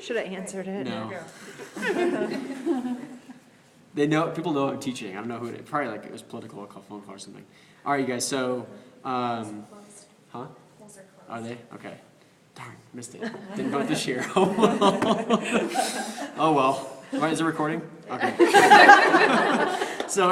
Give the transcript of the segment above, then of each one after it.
Should have answered it. No. People know I'm teaching. I don't know who it is. Probably like it was political, a phone call or something. All right, you guys, so, huh? Are they? Okay. Darn, missed it. Didn't vote this year. Oh, well. Oh, well. Right, is it recording? Okay. So,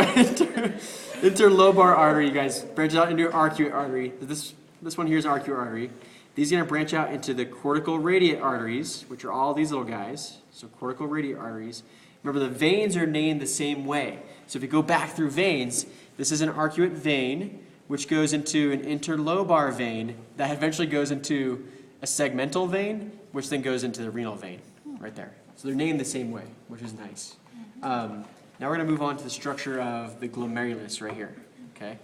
interlobar artery, you guys, branches out into arcuate artery. This one here is arcuate artery. These are going to branch out into the cortical radiate arteries, which are all these little guys. So cortical radiate arteries. Remember, the veins are named the same way. So if you go back through veins, this is an arcuate vein, which goes into an interlobar vein that eventually goes into a segmental vein, which then goes into the renal vein, right there. So they're named the same way, which is nice. Now we're going to move on to the structure of the glomerulus right here. Okay.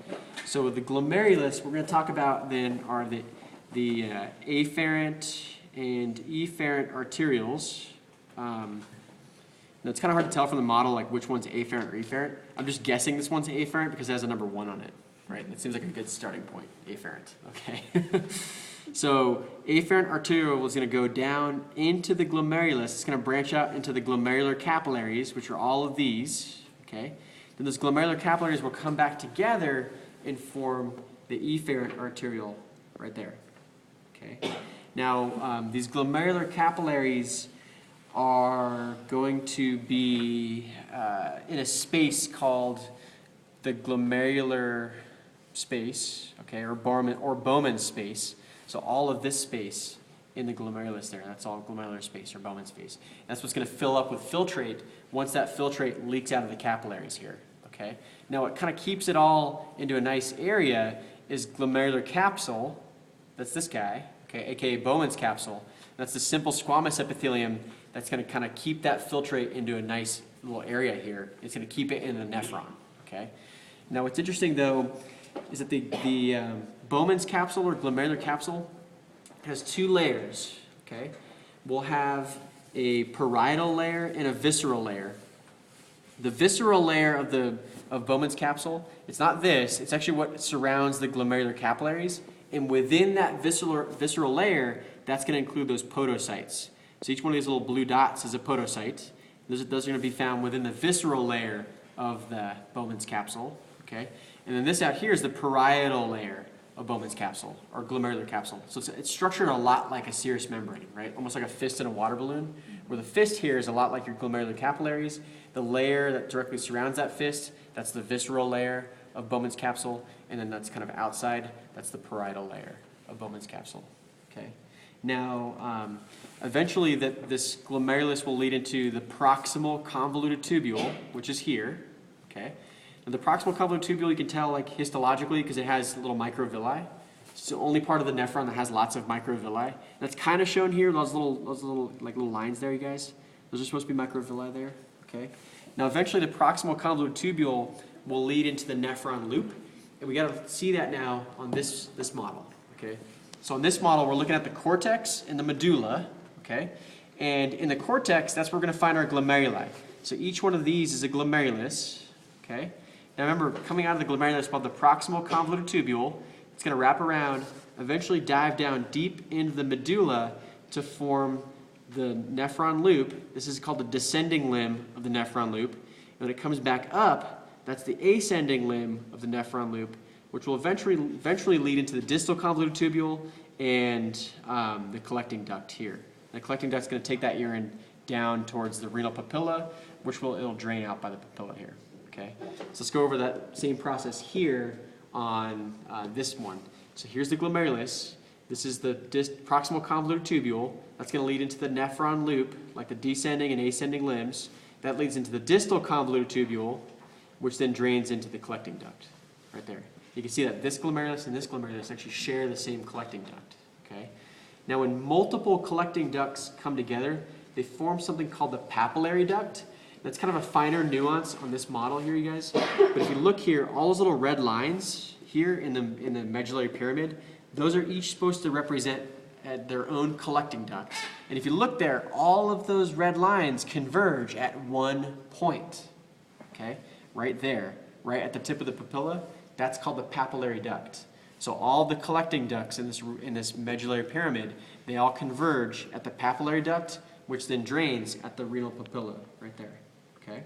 So with the glomerulus, we're going to talk about then are the afferent and efferent arterioles. Now it's kind of hard to tell from the model like which one's afferent or efferent. I'm just guessing this one's afferent because it has a number 1 on it, right? That seems like a good starting point, afferent, okay? So afferent arteriole is going to go down into the glomerulus. It's going to branch out into the glomerular capillaries, which are all of these, okay? Then those glomerular capillaries will come back together and form the efferent arteriole right there. Okay. Now, these glomerular capillaries are going to be in a space called the glomerular space, okay, or Bowman's space. So all of this space in the glomerulus there, that's all glomerular space or Bowman's space. That's what's going to fill up with filtrate once that filtrate leaks out of the capillaries here. Okay. Now, what kind of keeps it all into a nice area is glomerular capsule. That's this guy, okay, aka Bowman's capsule. That's the simple squamous epithelium that's going to kind of keep that filtrate into a nice little area here. It's going to keep it in the nephron, okay? Now what's interesting though is that the Bowman's capsule or glomerular capsule has 2 layers, okay? We'll have a parietal layer and a visceral layer. The visceral layer of Bowman's capsule, it's not this, it's actually what surrounds the glomerular capillaries. And within that visceral layer, that's going to include those podocytes. So each one of these little blue dots is a podocyte. Those are going to be found within the visceral layer of the Bowman's capsule. Okay? And then this out here is the parietal layer of Bowman's capsule, or glomerular capsule. So it's structured a lot like a serous membrane, right? Almost like a fist in a water balloon, where the fist here is a lot like your glomerular capillaries. The layer that directly surrounds that fist, that's the visceral layer of Bowman's capsule, and then that's kind of outside, that's the parietal layer of Bowman's capsule. Okay. Now, eventually this glomerulus will lead into the proximal convoluted tubule, which is here. Okay. Now the proximal convoluted tubule you can tell like histologically because it has little microvilli. It's the only part of the nephron that has lots of microvilli. That's kind of shown here. Those little lines there, you guys. Those are supposed to be microvilli there. Okay. Now eventually the proximal convoluted tubule will lead into the nephron loop. And we got to see that now on this model, okay? So on this model, we're looking at the cortex and the medulla, okay? And in the cortex, that's where we're going to find our glomeruli. So each one of these is a glomerulus, okay? Now remember, coming out of the glomerulus called the proximal convoluted tubule. It's going to wrap around, eventually dive down deep into the medulla to form the nephron loop. This is called the descending limb of the nephron loop. And when it comes back up, that's the ascending limb of the nephron loop, which will eventually lead into the distal convoluted tubule and the collecting duct here. The collecting duct is going to take that urine down towards the renal papilla, which it'll drain out by the papilla here. Okay, so let's go over that same process here on this one. So here's the glomerulus. This is the proximal convoluted tubule. That's going to lead into the nephron loop, like the descending and ascending limbs. That leads into the distal convoluted tubule, which then drains into the collecting duct, right there. You can see that this glomerulus and this glomerulus actually share the same collecting duct, okay? Now when multiple collecting ducts come together, they form something called the papillary duct. That's kind of a finer nuance on this model here, you guys. But if you look here, all those little red lines here in the medullary pyramid, those are each supposed to represent their own collecting duct. And if you look there, all of those red lines converge at one point, okay? Right there, right at the tip of the papilla, that's called the papillary duct. So all the collecting ducts in this medullary pyramid, they all converge at the papillary duct, which then drains at the renal papilla right there, okay?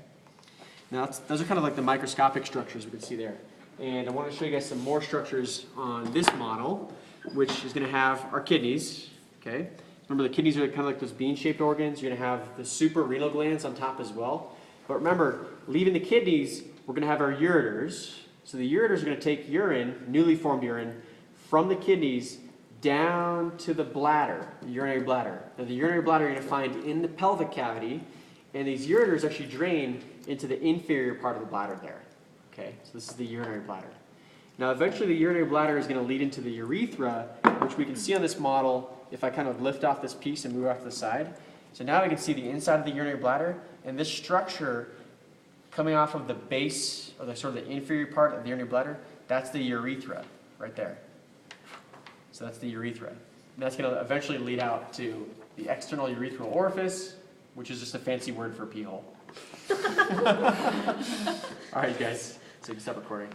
Now, those are kind of like the microscopic structures we can see there. And I want to show you guys some more structures on this model, which is going to have our kidneys, okay? Remember, the kidneys are kind of like those bean-shaped organs. You're going to have the suprarenal glands on top as well. But remember, leaving the kidneys, we're going to have our ureters. So the ureters are going to take urine, newly formed urine, from the kidneys down to the bladder, the urinary bladder. Now, the urinary bladder you're going to find in the pelvic cavity, and these ureters actually drain into the inferior part of the bladder there. Okay, so this is the urinary bladder. Now, eventually the urinary bladder is going to lead into the urethra, which we can see on this model if I kind of lift off this piece and move off to the side. So now we can see the inside of the urinary bladder, and this structure coming off of the base, or the sort of the inferior part of the urinary bladder, that's the urethra right there. So that's the urethra. And that's going to eventually lead out to the external urethral orifice, which is just a fancy word for pee hole. All right, guys, so you can stop recording.